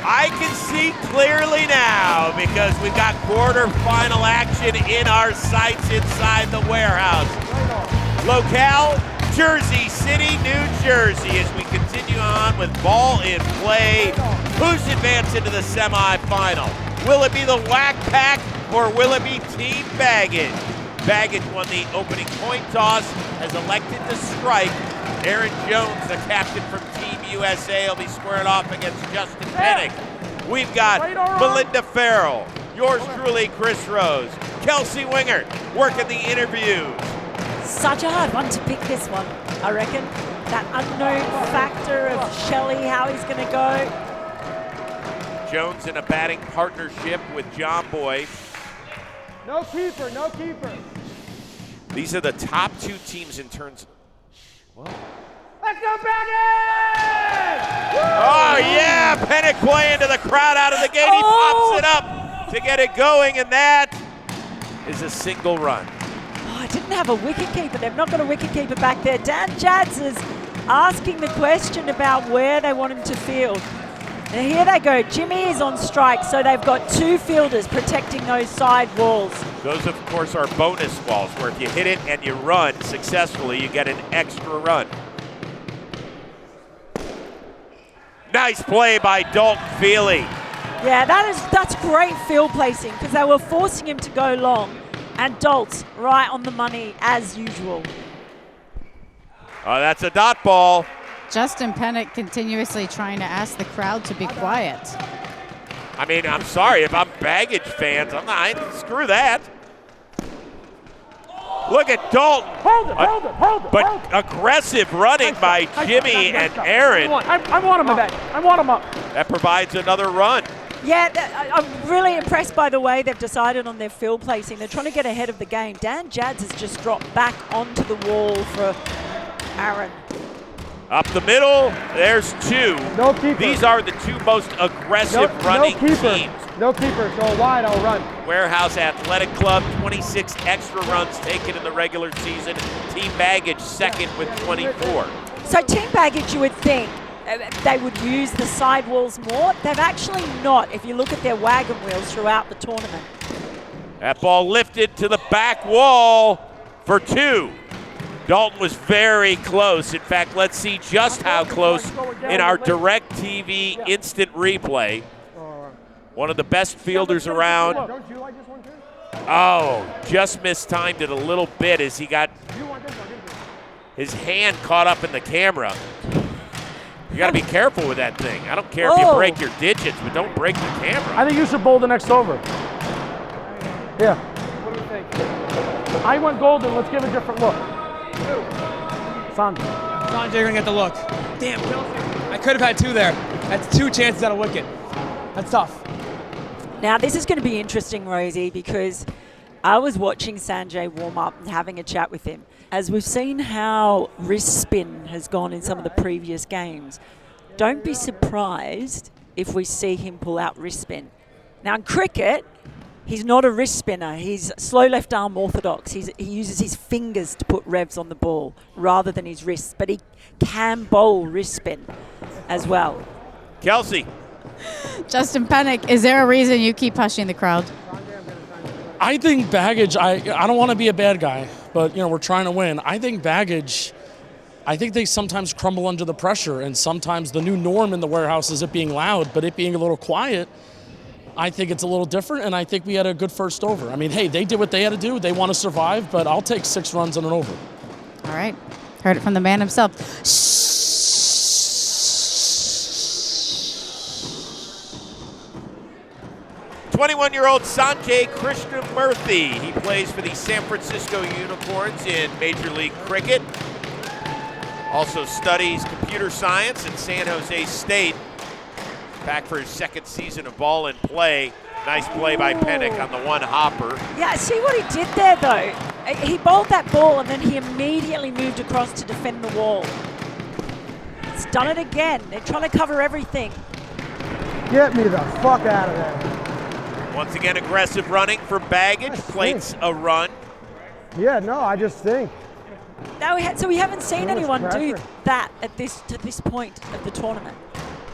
I can see clearly now because we've got quarterfinal action in our sights inside the warehouse. Locale, Jersey City, New Jersey, as we continue on with ball in play. Who's advanced into the semifinal? Will it be the Wack Pack or will it be Team Baggage? Baggage won the opening coin toss, has elected to strike. Aaron Jones, the captain from Team USA, will be squaring off against Justin Penik. We've got Melinda Farrell, yours truly, Chris Rose, Kelsey Wingert working the interviews. Such a hard one to pick this one, I reckon. That unknown factor of Shelley, how he's going to go. Jones in a batting partnership with John Boy. No keeper, no keeper. These are the top two teams in terms. Let's go, Baggage! Oh, yeah, Penik playing to the crowd out of the gate. He pops it up to get it going, and that is a single run. I didn't have a wicketkeeper. They've not got a wicketkeeper back there. Dan Jads is asking the question about where they want him to field. And here they go. Jimmy is on strike, so they've got two fielders protecting those side walls. Those, of course, are bonus walls, where if you hit it and you run successfully, you get an extra run. Nice play by Dalton Feely. Yeah, that's great field placing because they were forcing him to go long. And Dalt's right on the money as usual. Oh, that's a dot ball. Justin Penik continuously trying to ask the crowd to be quiet. I mean, I'm sorry if I'm Baggage fans. Screw that. Look at Dalton. Hold it. But aggressive running by Jimmy and Aaron. I want him back. I want him up. That provides another run. Yeah, I'm really impressed by the way they've decided on their field placing. They're trying to get ahead of the game. Dan Jads has just dropped back onto the wall for Aaron. Up the middle, there's two. No keeper. These are the two most aggressive running teams. No keeper, so wide, I'll run. Warehouse Athletic Club, 26 extra runs taken in the regular season. Team Baggage second with 24. So Team Baggage, you would think they would use the side walls more. They've actually not, if you look at their wagon wheels throughout the tournament. That ball lifted to the back wall for two. Dalton was very close. In fact, let's see just how close in our direct TV instant replay. One of the best fielders around. Don't you like this one too? Oh, just mistimed it a little bit as he got his hand caught up in the camera. You got to be careful with that thing. I don't care if you break your digits, but don't break the camera. I think you should bowl the next over. Yeah. What do you think? I went golden. Let's give a different look. Sanjay. Sanjay gonna get the look. Damn, I could have had two there. That's two chances at a wicket. That's tough. Now this is going to be interesting, Rosie, because I was watching Sanjay warm up and having a chat with him. As we've seen how wrist spin has gone in some of the previous games, don't be surprised if we see him pull out wrist spin. Now in cricket, he's not a wrist spinner. He's slow left arm orthodox. He uses his fingers to put revs on the ball rather than his wrists, but he can bowl wrist spin as well. Kelsey. Justin Penik, is there a reason you keep hushing the crowd? I think Baggage, I don't want to be a bad guy, but we're trying to win. I think Baggage, I think they sometimes crumble under the pressure, and sometimes the new norm in the warehouse is it being loud, but it being a little quiet. I think it's a little different, and I think we had a good first over. I mean, hey, they did what they had to do. They want to survive, but I'll take 6 runs and an over. All right. Heard it from the man himself. 21-year-old Sanjay Krishnamurthi. He plays for the San Francisco Unicorns in Major League Cricket. Also studies computer science at San Jose State. Back for his second season of ball and play. Nice play by Penik on the one hopper. Yeah, see what he did there, though? He bowled that ball, and then he immediately moved across to defend the wall. He's done it again. They're trying to cover everything. Get me the fuck out of there. Once again, aggressive running for Baggage. Plates a run. Yeah, no, I just think. So we haven't seen anyone do that to this point of the tournament.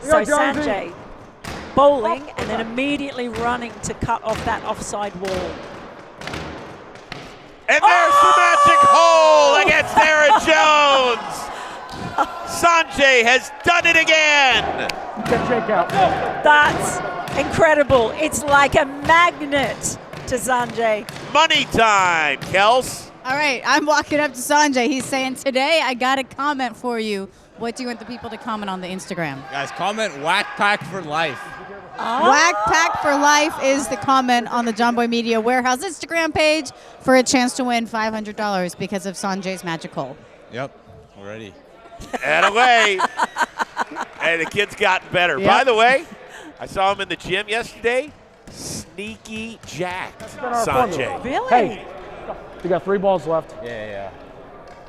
So Sanjay bowling and then immediately running to cut off that offside wall. And there's the magic hole against Aaron Jones. Sanjay has done it again. Good shake out. That's incredible. It's like a magnet to Sanjay. Money time, Kels. All right, I'm walking up to Sanjay. He's saying, today I got a comment for you. What do you want the people to comment on the Instagram? Guys, comment Wack Pack for life. Wack Pack for life is the comment on the John Boy Media Warehouse Instagram page for a chance to win $500 because of Sanjay's magic hole. Yep, already. And away. And the kid's gotten better. Yep. By the way, I saw him in the gym yesterday. Sneaky jacked, Sanjay. Really? Hey, you got 3 balls left. Yeah.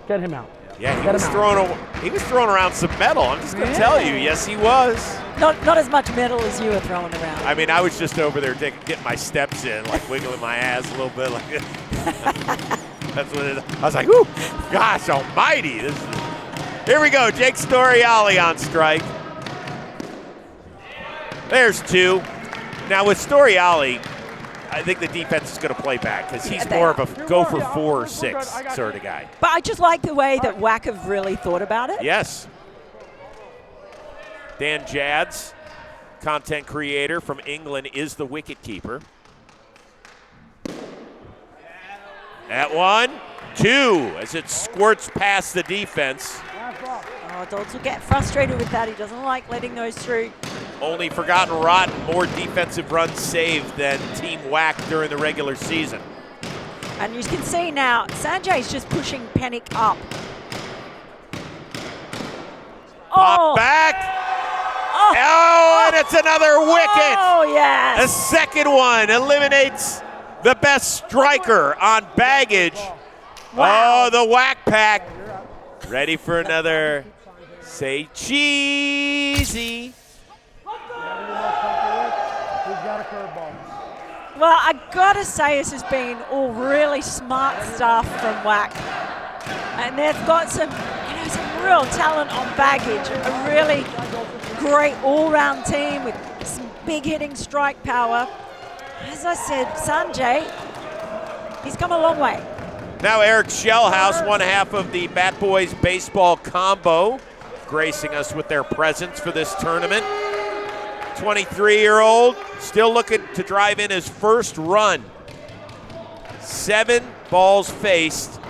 Get him out. Yeah, he was throwing around some metal. I'm just going to tell you. Yes, he was. Not as much metal as you were throwing around. I mean, I was just over there getting my steps in, like wiggling my ass a little bit. Like that's what it is. I was like, "Ooh, gosh almighty. Here we go. Jake Storiale on strike. There's 2. Now with Storiale, I think the defense is going to play back because he's more of a go for 4 or 6 sort of guy. But I just like the way that Wack have really thought about it. Yes. Dan Jads, content creator from England, is the wicket keeper. That 1, 2, as it squirts past the defense. Oh, Dalton will get frustrated with that. He doesn't like letting those through. Only forgotten rotten more defensive runs saved than Team Wack during the regular season. And you can see now, Sanjay's just pushing Penik up. Pop back. Oh, and it's another wicket. Oh, The yes. second one eliminates the best striker on baggage. Wow. Oh, the Wack Pack. Ready for another, say, cheesy. Well, I gotta say this has been all really smart stuff from Wack. And they've got some real talent on baggage. A really great all-round team with some big hitting strike power. As I said, Sanjay, he's come a long way. Now Eric Shellhouse, one half of the Bat Boys baseball combo, gracing us with their presence for this tournament. 23-year-old, still looking to drive in his first run. 7 balls faced,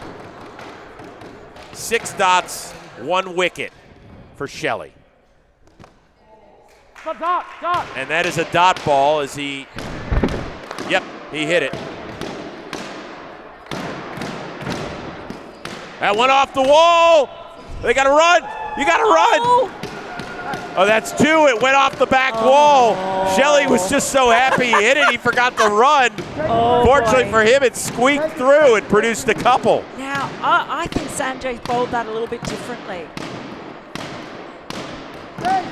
6 dots, 1 wicket for Shelley. Dot. And that is a dot ball as he hit it. That went off the wall. They got to run. You got to run. Oh, that's 2. It went off the back wall. Shelley was just so happy he hit it, he forgot to run. Fortunately for him, it squeaked through and produced a couple. Now, I think Sanjay bowled that a little bit differently.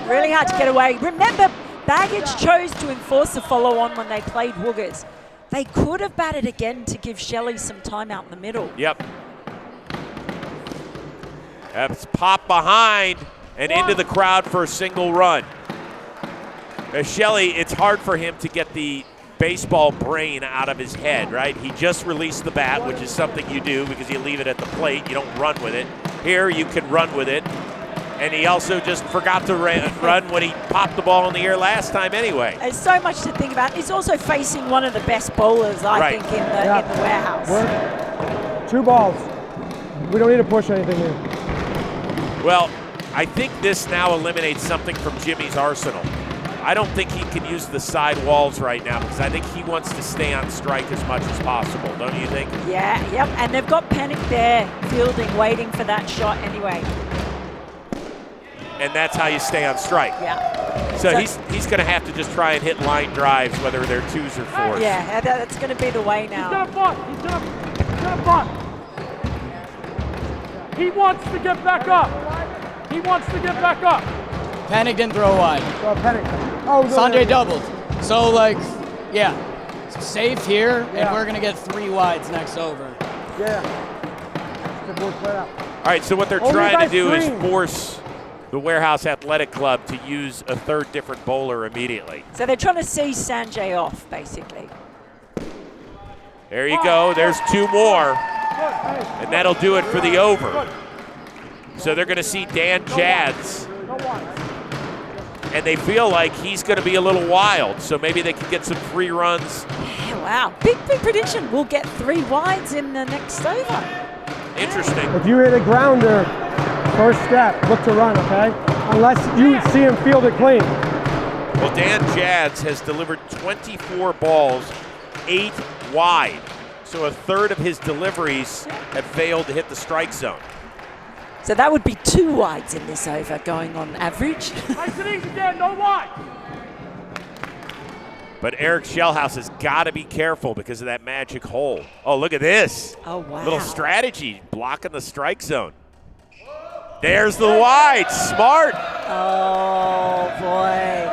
Really hard to get away. Remember, Baggage chose to enforce the follow-on when they played Woogers. They could have batted again to give Shelley some time out in the middle. Yep. That's popped behind and into the crowd for a single run. Shelley, it's hard for him to get the baseball brain out of his head, right? He just released the bat, which is something you do because you leave it at the plate. You don't run with it. Here, you can run with it. And he also just forgot to run when he popped the ball in the air last time anyway. There's so much to think about. He's also facing one of the best bowlers, I think, in the warehouse. 2 balls. We don't need to push anything here. Well, I think this now eliminates something from Jimmy's arsenal. I don't think he can use the side walls right now because I think he wants to stay on strike as much as possible, don't you think? Yeah, yep, and they've got Penik there fielding, waiting for that shot anyway. And that's how you stay on strike. Yeah. So he's going to have to just try and hit line drives, whether they're 2s or 4s. Yeah, that's going to be the way now. He's gonna bunt. He wants to get back up. Penik didn't throw wide. Penik. Oh, no, Sanjay doubled. So, safe here, and we're going to get 3 wides next over. Yeah. Good board play out. All right, so what they're trying to do is force the Warehouse Athletic Club to use a third different bowler immediately. So they're trying to see Sanjay off, basically. There you go. There's 2 more. And that'll do it for the over. So they're going to see Dan Jads. And they feel like he's going to be a little wild. So maybe they can get some free runs. Yeah, wow. Big prediction. We'll get 3 wides in the next over. Interesting. If you hit a grounder, first step, look to run, okay? Unless you see him field it clean. Well, Dan Jads has delivered 24 balls, 8 wide. So a third of his deliveries have failed to hit the strike zone. So that would be 2 wides in this over going on average. Nice and easy, Dan, no wide. But Eric Shellhouse has got to be careful because of that magic hole. Oh, look at this. Oh, wow. Little strategy, blocking the strike zone. There's the wide, smart. Oh, boy.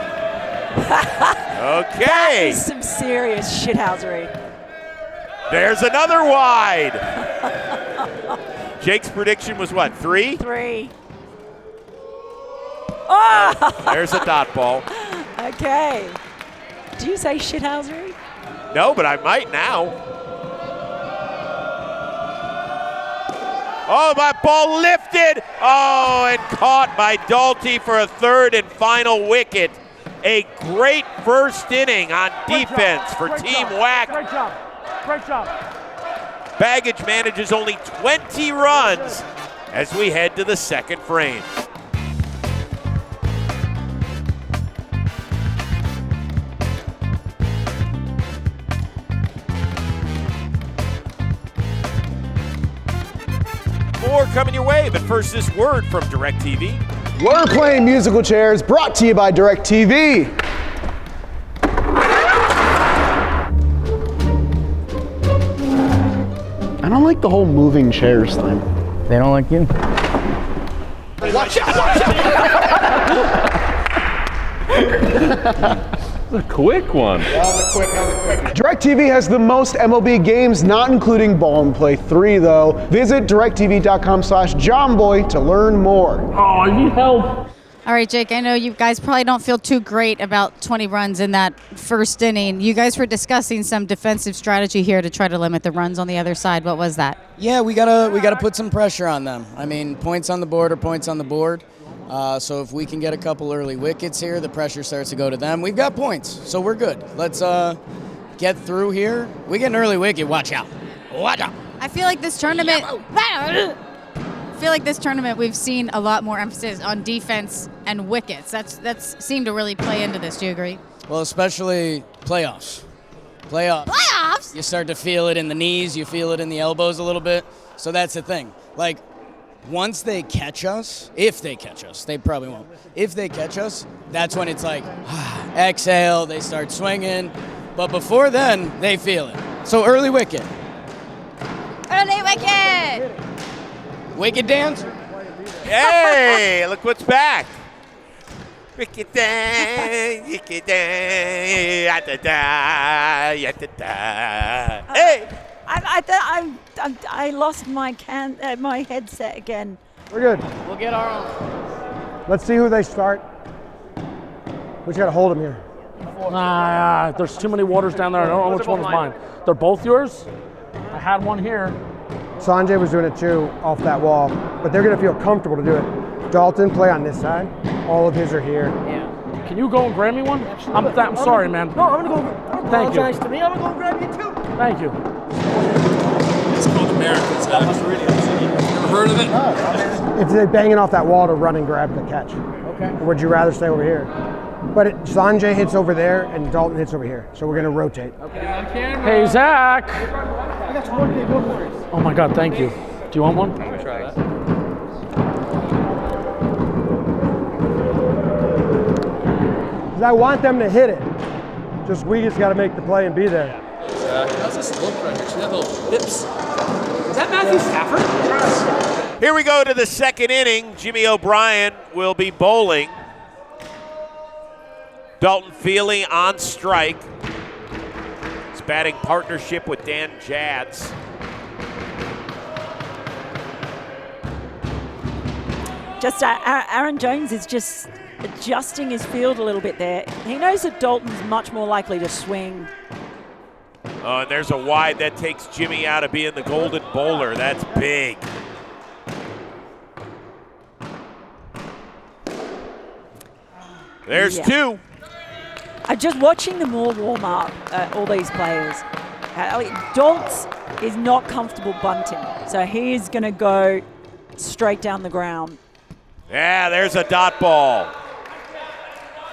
Okay. That is some serious shithousery. There's another wide. Jake's prediction was what, 3? 3. Oh! There's a dot ball. Okay. Do you say shithousery? No, but I might now. Oh, my ball lifted. Oh, and caught by Dalton for a third and final wicket. A great first inning on defense for Team Wack. Great job. Great job. Baggage manages only 20 runs as we head to the second frame. More coming your way, but first this word from DirecTV. We're playing musical chairs, brought to you by DirecTV. I don't like the whole moving chairs thing. They don't like you. Watch out! Watch out! A quick one. DirecTV has the most MLB games, not including Ball and Play 3, though. Visit directtv.com/JohnBoy to learn more. Oh, I need help. All right, Jake, I know you guys probably don't feel too great about 20 runs in that first inning. You guys were discussing some defensive strategy here to try to limit the runs on the other side. What was that? Yeah, we gotta put some pressure on them. I mean, points on the board are points on the board. So if we can get a couple early wickets here, the pressure starts to go to them. We've got points, so we're good. Let's get through here. We get an early wicket. Watch out! Watch out! I feel like this tournament we've seen a lot more emphasis on defense and wickets. That's seemed to really play into this. Do you agree? Well, especially playoffs. Playoffs? You start to feel it in the knees. You feel it in the elbows a little bit. So that's the thing. Like, once they catch us, if they catch us, they probably won't. If they catch us, that's when it's like, exhale, they start swinging. But before then, they feel it. So early wicket. Early wicket! Wicket dance? Hey, look what's back. Wicket dance, wicket dance, hey! I lost my my headset again. We're good. We'll get our own. Let's see who they start. We just got to hold them here. Nah, there's too many waters down there. I don't know which one is mine. They're both yours? I had one here. Sanjay was doing it too off that wall, but they're going to feel comfortable to do it. Dalton, play on this side. All of his are here. Yeah. Can you go and grab me one? I'm sorry, man. No, I'm going to go. Thank you. Apologize to me. I'm going to go grab you too. Thank you. It's called Americans. Never heard of it? If they're banging off that wall to run and grab the catch. Okay. Or would you rather stay over here? But Sanjay hits over there and Dalton hits over here. So we're going to rotate. Okay. On camera. Hey, Zach. I got some more big waters. Oh my God, thank you. Do you want one? I'm gonna try that. Because I want them to hit it. We just got to make the play and be there. How's this look right here? She got little hips. Is that Matthew Stafford? Here we go to the second inning. Jimmy O'Brien will be bowling. Dalton Feely on strike. His batting partnership with Dan Jads. Just Aaron Jones is just adjusting his field a little bit there. He knows that Dalton's much more likely to swing. Oh, and there's a wide that takes Jimmy out of being the golden bowler. That's big. There's two. I'm just watching them all warm up, all these players. Dalton is not comfortable bunting, so he is going to go straight down the ground. Yeah, there's a dot ball.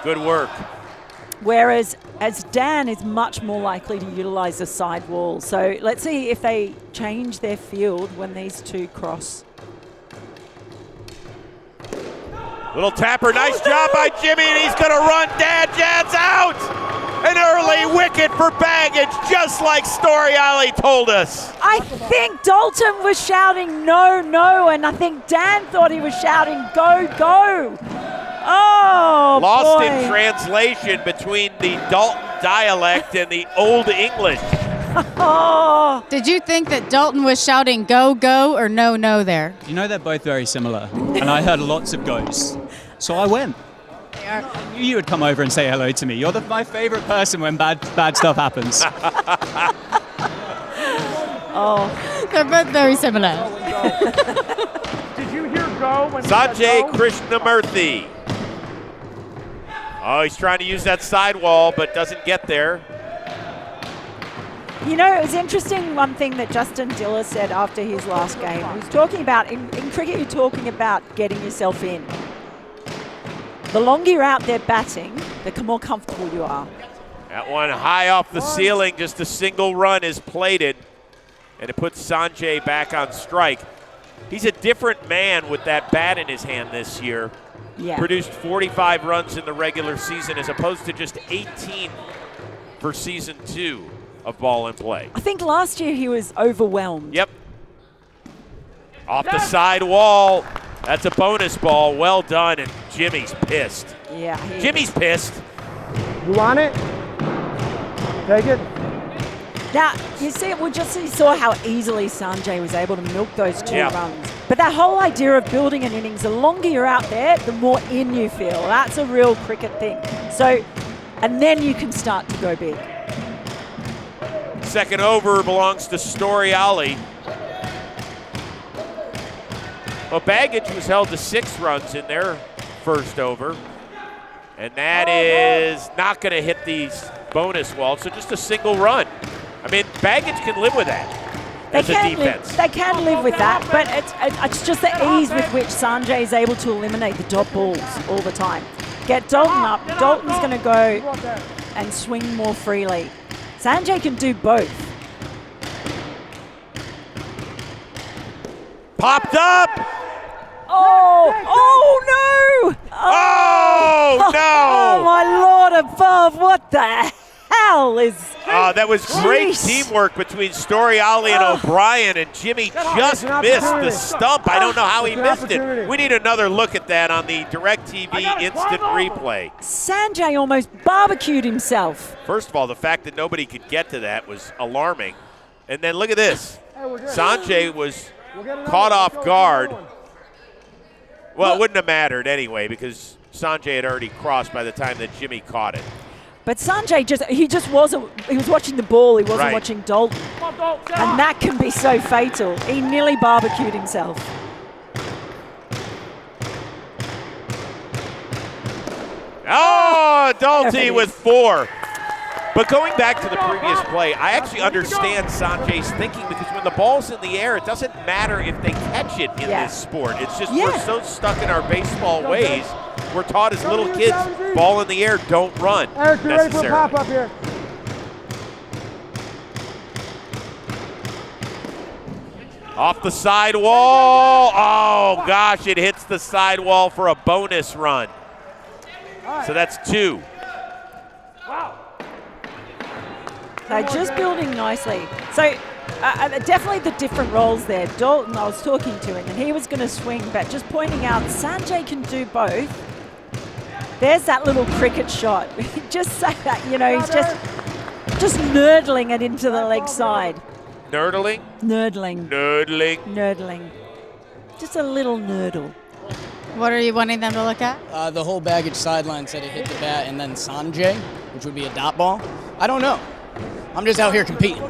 Good work. Whereas as Dan is much more likely to utilize the side wall. So let's see if they change their field when these two cross. Little tapper, nice job by Jimmy, and he's gonna run Dan Jadz out! An early wicket for Baggage, just like Storiale told us. I think Dalton was shouting no, no, and I think Dan thought he was shouting go, go. Oh, Lost boy. in translation between the Dalton dialect and the Old English. Oh. Did you think that Dalton was shouting go, go or no, no there? You know, they're both very similar, and I heard lots of goes, so I went. I knew you would come over and say hello to me. You're my favorite person when bad stuff happens. Oh, they're both very similar. Did you hear go when Sanjay Krishnamurthi. Oh, he's trying to use that sidewall, but doesn't get there. You know, it was interesting, one thing that Justin Diller said after his last game. He was talking about, in cricket, you're talking about getting yourself in. The longer you're out there batting, the more comfortable you are. That one high off the ceiling, just a single run is plated, and it puts Sanjay back on strike. He's a different man with that bat in his hand this year. Yeah. Produced 45 runs in the regular season as opposed to just 18 for season 2 of Ball in Play. I think last year he was overwhelmed. Yep. Off the side wall. That's a bonus ball. Well done, and Jimmy's pissed. Yeah. Jimmy's pissed. You want it? Take it. Now, you see, you saw how easily Sanjay was able to milk those two Yeah. runs. But that whole idea of building an innings, the longer you're out there, the more in you feel. That's a real cricket thing. So, and then you can start to go big. Second over belongs to Storiale. Well, Baggage was held to 6 runs in their first over. And that is not going to hit these bonus walls, so just a single run. I mean, Baggage can live with that as a defense. They can live with that, but it's just the ease with which Sanjay is able to eliminate the dot balls all the time. Get Dalton up. Dalton's going to go and swing more freely. Sanjay can do both. Popped up! Oh no! Oh, no! Oh my Lord above, what the hell is... That was great Jeez. teamwork between Storiale and O'Brien, and Jimmy just missed the stump. I don't know how he missed it. We need another look at that on the DirecTV instant replay. Sanjay almost barbecued himself. First of all, the fact that nobody could get to that was alarming. And then look at this. Sanjay was caught off guard. Well, it wouldn't have mattered anyway because Sanjay had already crossed by the time that Jimmy caught it. But Sanjay he was watching the ball, he wasn't watching Dalton. And that can be so fatal. He nearly barbecued himself. Oh, Dalton with 4. But going back to the previous play, I actually understand Sanjay's thinking because when the ball's in the air, it doesn't matter if they catch it in this sport. It's just we're so stuck in our baseball ways. We're taught as little kids, ball in the air, don't run Eric, you're ready for a necessarily. pop-up here. Off the sidewall. Oh, gosh, it hits the sidewall for a bonus run. So that's 2. They're just building nicely. So definitely the different roles there. Dalton, I was talking to him, and he was going to swing, but just pointing out Sanjay can do both. There's that little cricket shot. Just say that, he's just nurdling it into the leg side. Nurdling? Nurdling. Nurdling. Nurdling. Just a little nurdle. What are you wanting them to look at? The whole baggage sideline said it hit the bat and then Sanjay, which would be a dot ball. I don't know. I'm just out here competing.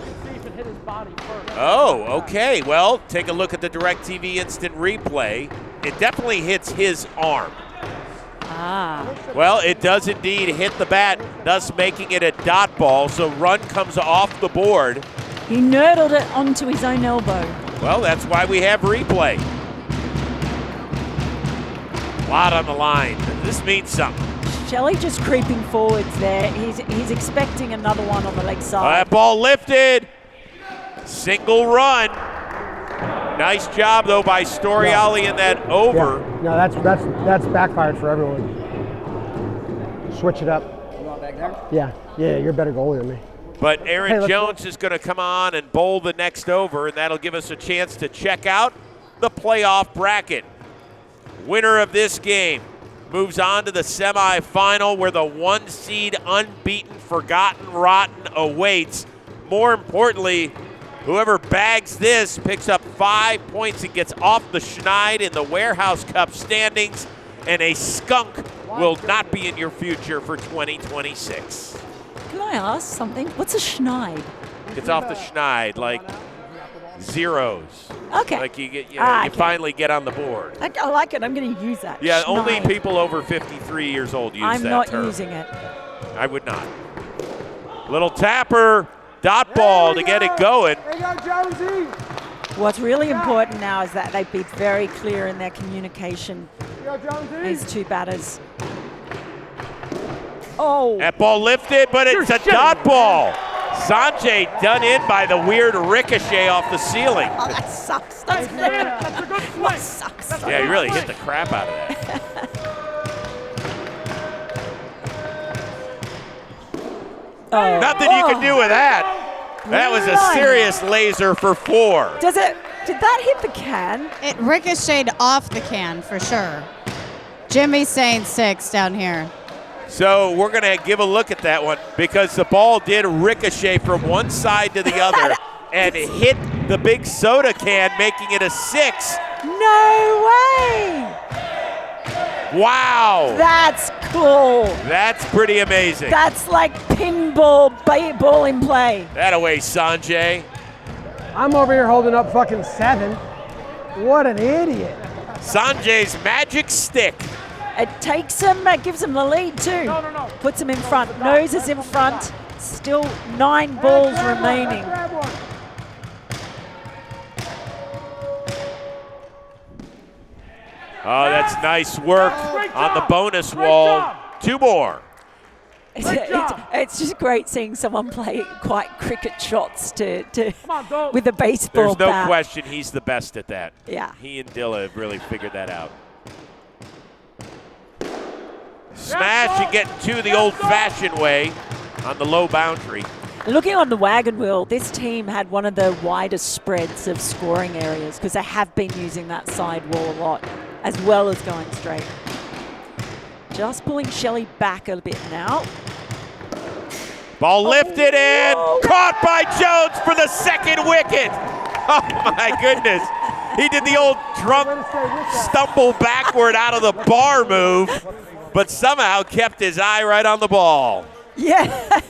Oh, okay. Well, take a look at the DirecTV instant replay. It definitely hits his arm. Ah. Well, it does indeed hit the bat, thus making it a dot ball, so run comes off the board. He nurdled it onto his own elbow. Well, that's why we have replay. A lot on the line. This means something. Shelley just creeping forwards there. He's expecting another one on the leg side. That ball lifted. Single run. Nice job, though, by Storiale in that over. Yeah. No, that's backfired for everyone. Switch it up. You want back there? Yeah, you're a better goalie than me. But Aaron Hey, Jones is going to come on and bowl the next over, and that'll give us a chance to check out the playoff bracket. Winner of this game moves on to the semifinal where the 1 seed unbeaten Forgotten Rotten awaits. More importantly, whoever bags this picks up 5 points and gets off the schneid in the Warehouse Cup standings, and a skunk will not be in your future for 2026. Can I ask something? What's a schneid? Gets off the schneid, like zeros. Okay. Like you get, you Okay. finally get on the board. I like it. I'm going to use that. Yeah, only Schneid. people over 53 years old use I'm that not term. using it. I would not. Little tapper, dot ball to get it going. There you go, Jonesy. What's really important now is that they be very clear in their communication, There you go, Jonesy. these two batters. Oh. That ball lifted, but it's a dot ball. Sanjay done in by the weird ricochet off the ceiling. Oh, that sucks. That's a good swing. That sucks. Yeah, he really hit the crap out of that. Oh. Nothing you can do with that. That was a serious laser for 4. Did that hit the can? It ricocheted off the can for sure. Jimmy's saying 6 down here. So we're going to give a look at that one because the ball did ricochet from one side to the other and hit the big soda can, making it a 6. No way! Wow. That's cool. That's pretty amazing. That's like pinball ball in play. That away, Sanjay. I'm over here holding up fucking 7. What an idiot. Sanjay's magic stick. It takes him, gives him the lead too. No. Puts him in front. Nose is in front. Still 9 balls remaining. Grab one. Oh, that's nice work on the bonus wall. 2 more. It's just great seeing someone play quite cricket shots with a baseball There's no bat. question he's the best at that. Yeah. He and Dilla have really figured that out. Smash and get 2 the old-fashioned way on the low boundary. Looking on the wagon wheel, this team had one of the widest spreads of scoring areas because they have been using that side wall a lot, as well as going straight. Just pulling Shelley back a bit now. Ball lifted in, caught by Jones for the 2nd wicket. Oh my goodness. He did the old drunk stumble backward out of the bar move, but somehow kept his eye right on the ball. Yeah,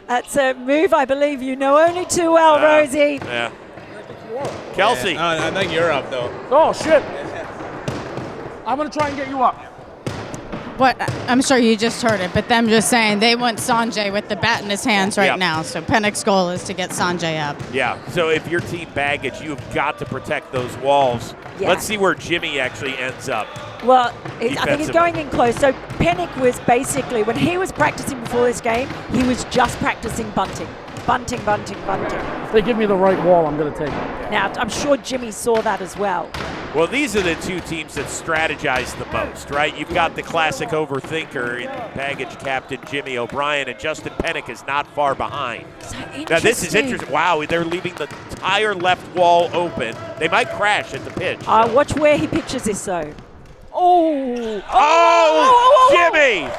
that's a move I believe you know only too well, Rosie. Yeah. Kelsey. Yeah, I think you're up, though. Oh, shit. I'm going to try and get you up. What? I'm sure you just heard it, but them just saying they want Sanjay with the bat in his hands right now. So Penik's goal is to get Sanjay up. Yeah, so if your team baggage, you've got to protect those walls. Yeah. Let's see where Jimmy actually ends up. Well, I think he's going in close. So Penik was basically, when he was practicing before this game, he was just practicing bunting. Bunting. If they give me the right wall, I'm going to take it. Now, I'm sure Jimmy saw that as well. Well, these are the 2 teams that strategize the most, right? You've got the classic overthinker in baggage captain Jimmy O'Brien, and Justin Penik is not far behind. Now, this is interesting. Wow, they're leaving the entire left wall open. They might crash at the pitch. Watch where he pitches this, though. Oh, Jimmy!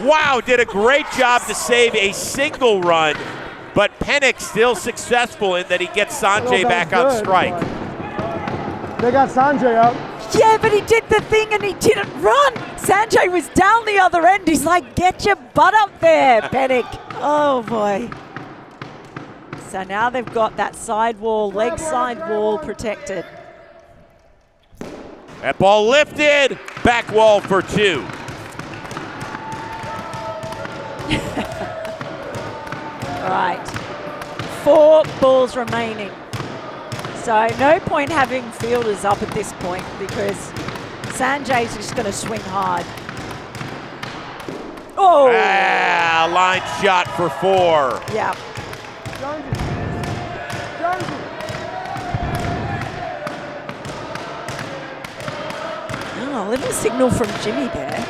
Wow, did a great job to save a single run, but Penik still successful in that he gets Sanjay back on strike. They got Sanjay up. Yeah, but he did the thing and he didn't run. Sanjay was down the other end. He's like, get your butt up there, Penik. Oh, boy. So now they've got that side wall, leg side wall protected. That ball lifted. Back wall for 2. Right. 4 balls remaining. So no point having fielders up at this point because Sanjay's just going to swing hard. Oh! Line shot for 4. Yeah. Oh, a little signal from Jimmy there.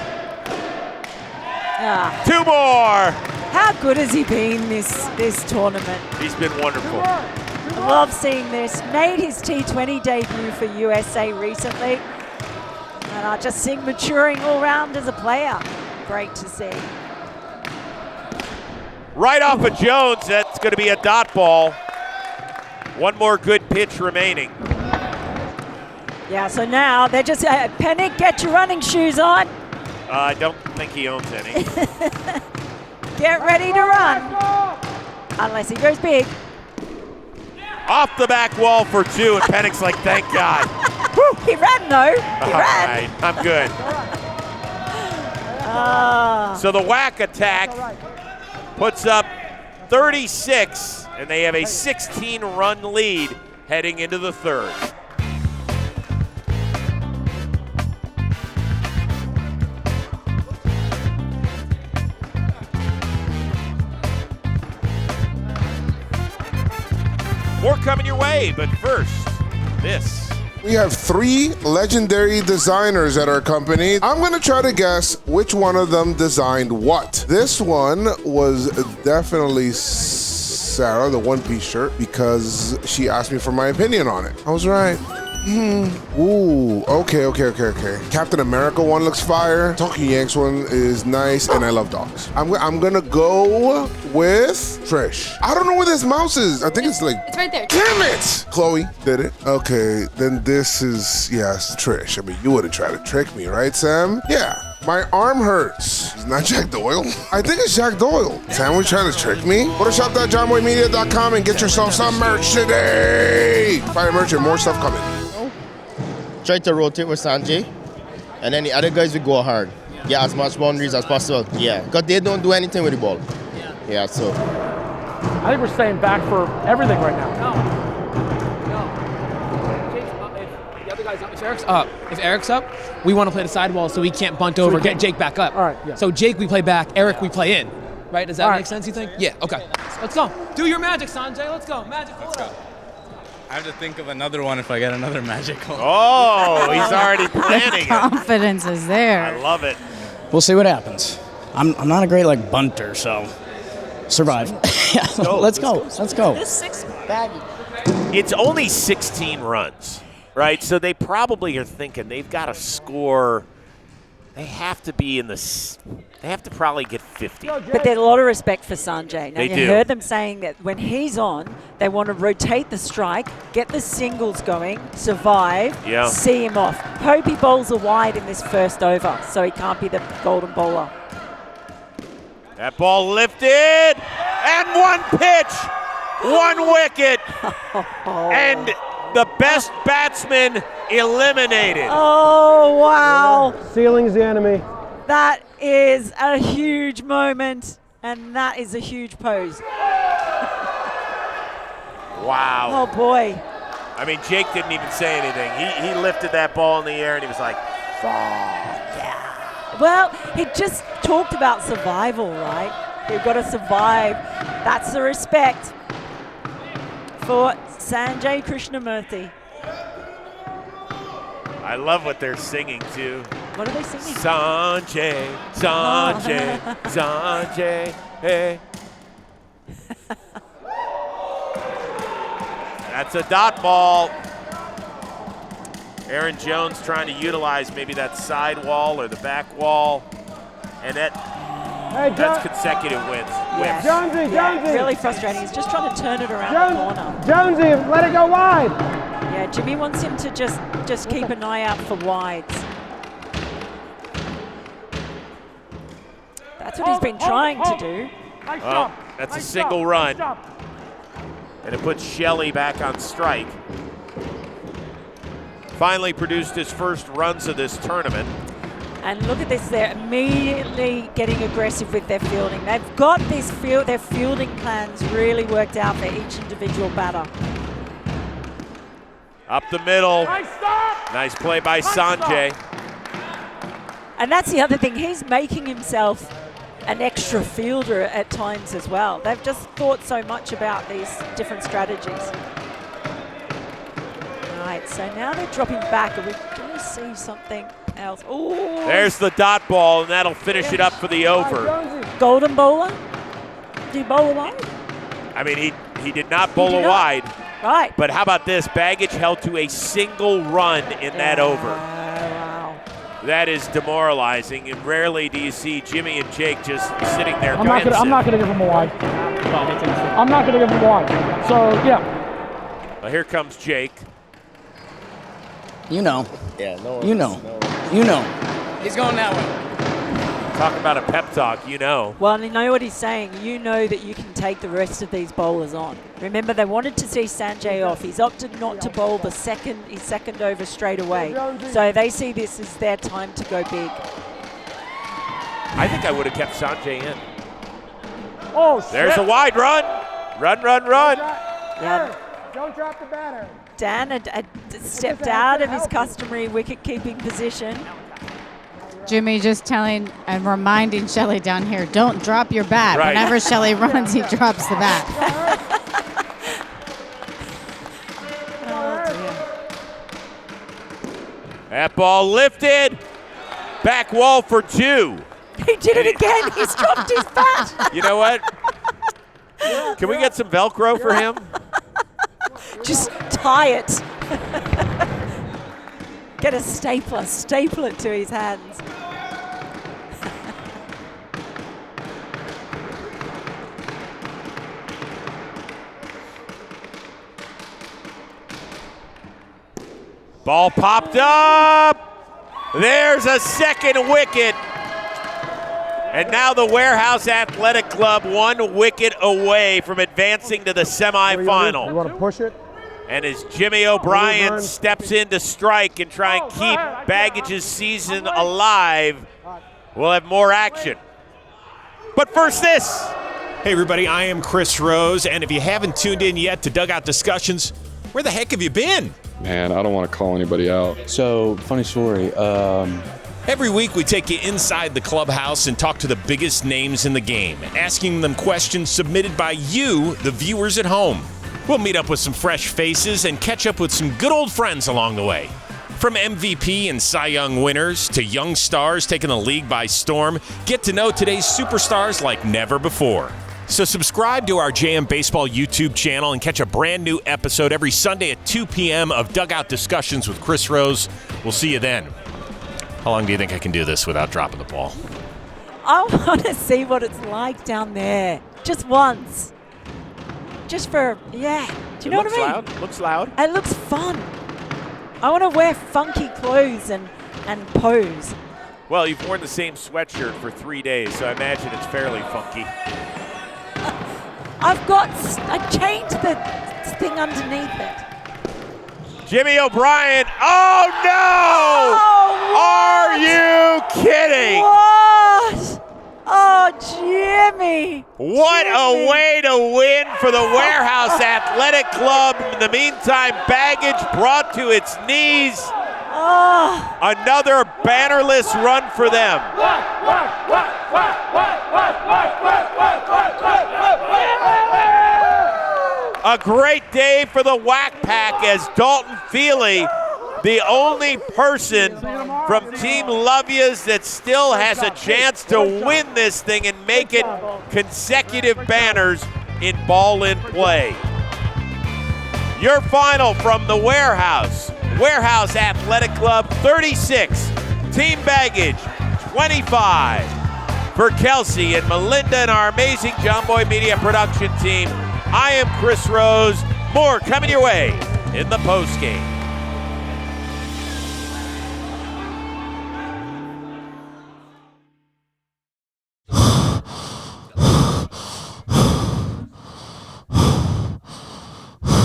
2 more. How good has he been this tournament? He's been wonderful. I love seeing this. Made his T20 debut for USA recently. And I just see maturing all round as a player. Great to see. Right off of Jones, that's going to be a dot ball. 1 more good pitch remaining. Yeah, so now they're just, Penik, get your running shoes on. I don't think he owns any. Get ready to run. Unless he goes big. Off the back wall for 2, and Penik's like, thank God. He ran though. He All ran. right, I'm good. So the Wack attack puts up 36, and they have a 16-run lead heading into the 3rd. More coming your way, but first, this. We have 3 legendary designers at our company. I'm gonna try to guess which one of them designed what. This one was definitely Sarah, the one-piece shirt, because she asked me for my opinion on it. I was right. Ooh, okay. Captain America one looks fire. Talking Yanks one is nice, and I love dogs. I'm gonna go with Trish. I don't know where this mouse is. I think it's like... It's right there. Damn it! Chloe did it. Okay, then this is, yes, Trish. I mean, you would have tried to trick me, right, Sam? Yeah. My arm hurts. It's not Jack Doyle. I think it's Jack Doyle. Sam was trying to trick me. Go to shop.johnboymedia.com and get yourself some merch today. Buy merch and more stuff coming. Try to rotate with Sanjay, and then the other guys will go hard. Yeah, as much boundaries as possible. Yeah, because they don't do anything with the ball. Yeah, so. I think we're staying back for everything right now. If the other guy's up, if Eric's up, we want to play the sidewall so we can't bunt over, get Jake back up. All right, yeah. So Jake, we play back. Eric, we play in. Right? Does that All make right. sense, you think? Yeah, okay. Let's go. Do your magic, Sanjay. Let's go. Magic. Let's go. I have to think of another one if I get another magic hole. Oh, he's already planning it. Confidence is there. I love it. We'll see what happens. I'm not a great bunter, so survive. Let's go. This 6 baggy. It's only 16 runs, right? So they probably are thinking they've got to score. They have to be in the. They have to probably get 50. But there's a lot of respect for Sanjay. Now, They you do. heard them saying that when he's on, they want to rotate the strike, get the singles going, survive, Yeah. see him off. Hope he bowls a wide in this first over, so he can't be the golden bowler. That ball lifted, and 1 pitch, 1 wicket, and the best batsman eliminated. Oh, wow. Ceiling's the enemy. That is a huge moment, and that is a huge pose. Wow. Oh, boy. I mean, Jake didn't even say anything. He lifted that ball in the air, and he was like, Well, he just talked about survival, right? You've got to survive. That's the respect for Sanjay Krishnamurthi. I love what they're singing, too. What are they singing? Sanjay, hey. That's a dot ball. Aaron Jones trying to utilize maybe that side wall or the back wall. And that's consecutive wins. Yes. Jonesy. Really frustrating. He's just trying to turn it around the corner. Jonesy, let it go wide. Yeah, Jimmy wants him to just keep an eye out for wides. That's what he's been trying to do. Well, that's a single run. And it puts Shelley back on strike. Finally produced his first runs of this tournament. And look at this, they're immediately getting aggressive with their fielding. They've got their fielding plans really worked out for each individual batter. Up the middle. Nice play by Sanjay. And that's the other thing, he's making himself an extra fielder at times as well. They've just thought so much about these different strategies. Right, so now they're dropping back. Are we going to see something else? Ooh. There's the dot ball, and that'll finish it up for the over. Golden bowler? Did he bowl a wide? I mean, he did not bowl a wide. Right. But how about this? Baggage held to a single run in that over. Wow. That is demoralizing, and rarely do you see Jimmy and Jake just sitting there. I'm not going to give him a wide. I'm not going to give him a wide. So, yeah. Well, here comes Jake. You know. Yeah, no. You know. You know. He's going that way. Talk about a pep talk, you know. Well, you know what he's saying. You know that you can take the rest of these bowlers on. Remember, they wanted to see Sanjay off. He's opted not to bowl his second over straight away. So they see this as their time to go big. I think I would have kept Sanjay in. Oh, shit. There's a wide run. Run, run, run. Yeah. Don't drop the batter. Dan had stepped out of his customary wicket-keeping position. Jimmy just telling and reminding Shelley down here, don't drop your bat. Right. Whenever Shelley runs, he drops the bat. That ball lifted. Back wall for 2. He did it again. He's dropped his bat. You know what? Can we get some Velcro for him? Just tie it. Get a stapler, staple it to his hands. Ball popped up. There's a second wicket. And now the Warehouse Athletic Club 1 wicket away from advancing to the semifinal. You want to push it? And as Jimmy O'Brien steps in to strike and try and keep Baggage's season alive, we'll have more action. But first this. Hey everybody, I am Chris Rose, and if you haven't tuned in yet to Dugout Discussions, where the heck have you been? Man, I don't want to call anybody out. So, funny story. Every week we take you inside the clubhouse and talk to the biggest names in the game, asking them questions submitted by you, the viewers at home. We'll meet up with some fresh faces and catch up with some good old friends along the way. From MVP and Cy Young winners to young stars taking the league by storm, get to know today's superstars like never before. So subscribe to our JM Baseball YouTube channel and catch a brand new episode every Sunday at 2 p.m. of Dugout Discussions with Chris Rose. We'll see you then. How long do you think I can do this without dropping the ball? I want to see what it's like down there. Just once. Just for, yeah. Do you know what I mean? Loud. Looks loud. It looks fun. I want to wear funky clothes and pose. Well, you've worn the same sweatshirt for 3 days, so I imagine it's fairly funky. I changed the thing underneath it. Jimmy O'Brien. Oh, no! Oh, are you kidding? What? Oh, Jimmy. What Jimmy. a way to win for the Warehouse Athletic Club. In the meantime, Baggage brought to its knees. Oh. Another bannerless run for them. A great day for the Wack Pack as Dalton Feely, the only person from Team Lovias that still has a chance to win this thing and make it consecutive banners in ball in play. Your final from the Warehouse Athletic Club 36, Team Baggage 25. For Kelsey and Melinda and our amazing John Boy Media production team, I am Chris Rose. More coming your way in the postgame.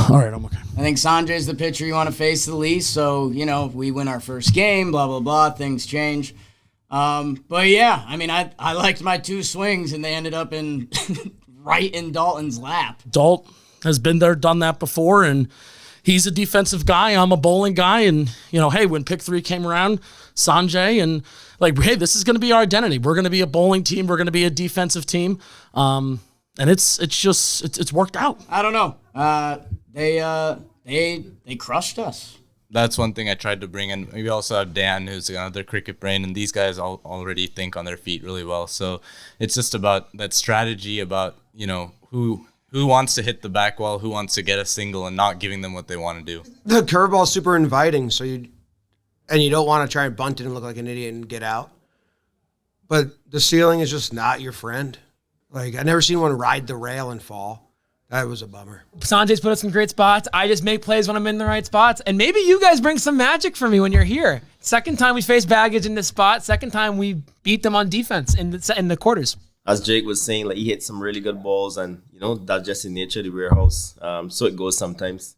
All right, I'm okay. I think Sanjay's the pitcher you want to face the least, so, we win our first game, blah, blah, blah, things change. But yeah, I mean, I liked my 2 swings, and they ended up in right in Dalton's lap. Dalton has been there, done that before, and he's a defensive guy. I'm a bowling guy, and, hey, when pick 3 came around, Sanjay, and hey, this is going to be our identity. We're going to be a bowling team. We're going to be a defensive team. And it's worked out. I don't know. They crushed us. That's one thing I tried to bring in. We also have Dan, who's another cricket brain, and these guys all already think on their feet really well. So it's just about that strategy about, who wants to hit the back wall, who wants to get a single, and not giving them what they want to do. The curveball's super inviting, so you don't want to try and bunt it and look like an idiot and get out. But the ceiling is just not your friend. Like, I never seen one ride the rail and fall. That was a bummer. Sanjay's put us in great spots. I just make plays when I'm in the right spots. And maybe you guys bring some magic for me when you're here. Second time we faced Baggage in this spot. Second time we beat them on defense in the quarters. As Jake was saying, he hit some really good balls, and that's just the nature of the warehouse. So it goes sometimes.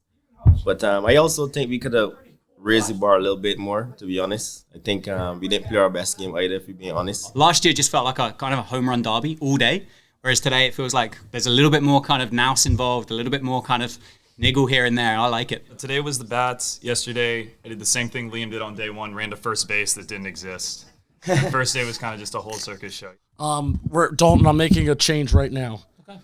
But I also think we could have raised the bar a little bit more, to be honest. I think we didn't play our best game either, if we're being honest. Last year just felt like a kind of a home run derby all day. Whereas today it feels like there's a little bit more kind of nous involved, a little bit more kind of niggle here and there. I like it. Today was the bats. Yesterday I did the same thing Liam did on day 1, ran to first base that didn't exist. The first day was kind of just a whole circus show. Dalton, I'm making a change right now. Okay.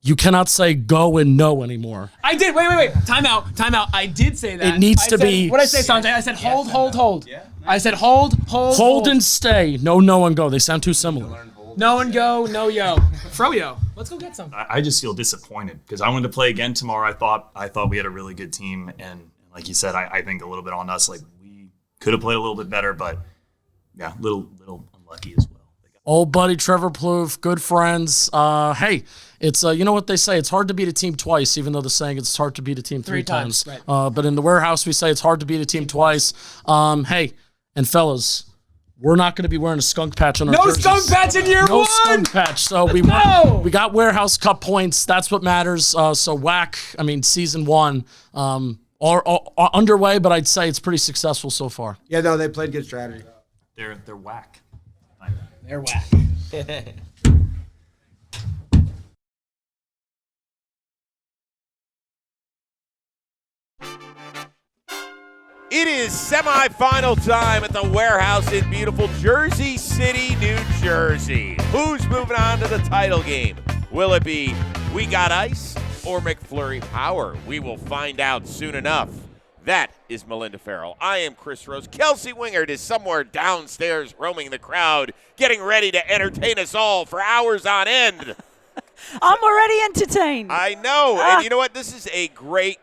You cannot say go and no anymore. I did. Wait. Time out. I did say that. It needs to be. What did I say, Sanjay? I said hold. Yeah. I said hold. Hold and stay. No and go. They sound too similar. No and go, no yo. Fro-yo. Let's go get some. I just feel disappointed because I wanted to play again tomorrow. I thought we had a really good team, and like you said, I think a little bit on us. Like, we could have played a little bit better, but yeah, little unlucky as well. Old buddy Trevor Plouffe, good friends. Hey, it's you know what they say, it's hard to beat a team twice, even though the saying it's hard to beat a team 3 times. Right. But in the warehouse, we say it's hard to beat a team twice. Hey, and fellas, we're not going to be wearing a skunk patch on our jerseys. No skunk patch in year 1! No skunk patch. So we got Warehouse Cup points. That's what matters. So Wack, season 1 are underway, but I'd say it's pretty successful so far. Yeah, no, they played good strategy. They're whack. They're whack. It is semifinal time at the Warehouse in beautiful Jersey City, New Jersey. Who's moving on to the title game? Will it be We Got Ice or McFlurry Power? We will find out soon enough. That is Melinda Farrell. I am Chris Rose. Kelsey Wingert is somewhere downstairs roaming the crowd, getting ready to entertain us all for hours on end. I'm already entertained. I know. And you know what? This is a great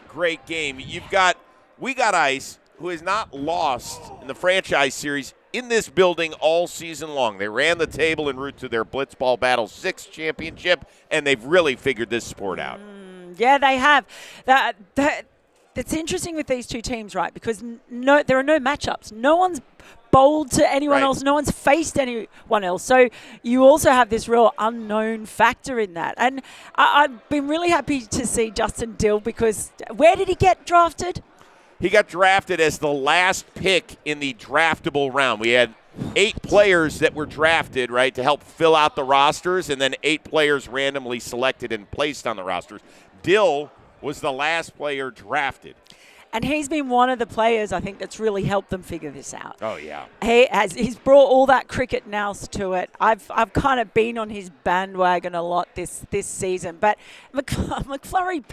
game. You've got We Got Ice, who has not lost in the franchise series in this building all season long. They ran the table en route to their Blitzball Battle 6 championship, and they've really figured this sport out. Yeah, they have. It's interesting with these two teams, right? Because there are no matchups. No one's bowled to anyone else. No one's faced anyone else. So you also have this real unknown factor in that. And I've been really happy to see Justin Dill, because where did he get drafted? He got drafted as the last pick in the draftable round. We had 8 players that were drafted, right, to help fill out the rosters, and then 8 players randomly selected and placed on the rosters. Dill was the last player drafted. And he's been one of the players, I think, that's really helped them figure this out. Oh, yeah. He's brought all that cricket nous to it. I've kind of been on his bandwagon a lot this season. But McFlurry,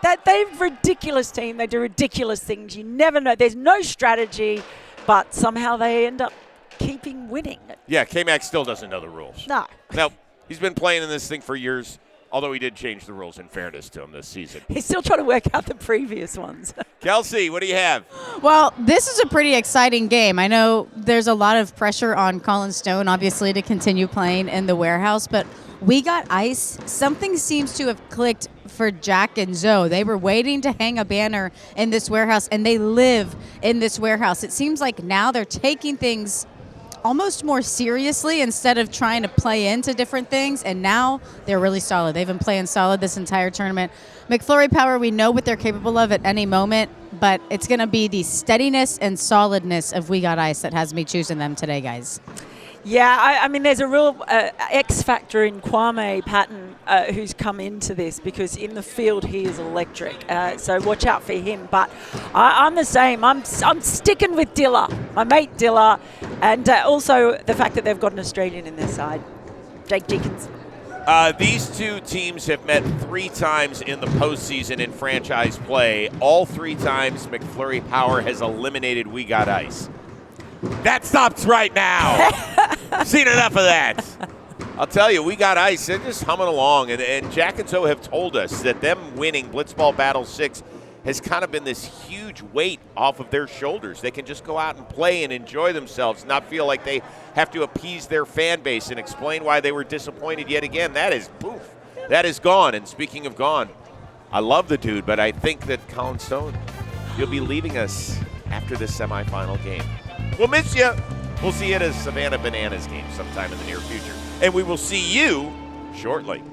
they're a ridiculous team. They do ridiculous things. You never know. There's no strategy, but somehow they end up keeping winning. Yeah, K-Mac still doesn't know the rules. No. No, he's been playing in this thing for years. Although he did change the rules, in fairness to him, this season. He's still trying to work out the previous ones. Kelsey, what do you have? Well, this is a pretty exciting game. I know there's a lot of pressure on Colin Stone, obviously, to continue playing in the warehouse, but We Got Ice. Something seems to have clicked for Jack and Zoe. They were waiting to hang a banner in this warehouse, and they live in this warehouse. It seems like now they're taking things almost more seriously instead of trying to play into different things. And now they're really solid. They've been playing solid this entire tournament. McFlurry Power, we know what they're capable of at any moment, but it's going to be the steadiness and solidness of We Got Ice that has me choosing them today, guys. Yeah, I mean, there's a real X factor in Kwame Patton, who's come into this, because in the field he is electric. So watch out for him. But I'm the same. I'm sticking with Dilla, my mate Dilla, and also the fact that they've got an Australian in their side, Jake Deakins. These two teams have met 3 times in the postseason in franchise play. All 3 times McFlurry Power has eliminated We Got Ice. That stops right now. Seen enough of that. I'll tell you, We Got Ice. They're just humming along. And Jack and Zoe have told us that them winning Blitzball Battle 6 has kind of been this huge weight off of their shoulders. They can just go out and play and enjoy themselves, not feel like they have to appease their fan base and explain why they were disappointed yet again. That is poof. That is gone. And speaking of gone, I love the dude, but I think that Colin Stone, you'll be leaving us after this semifinal game. We'll miss you. We'll see you at a Savannah Bananas game sometime in the near future. And we will see you shortly.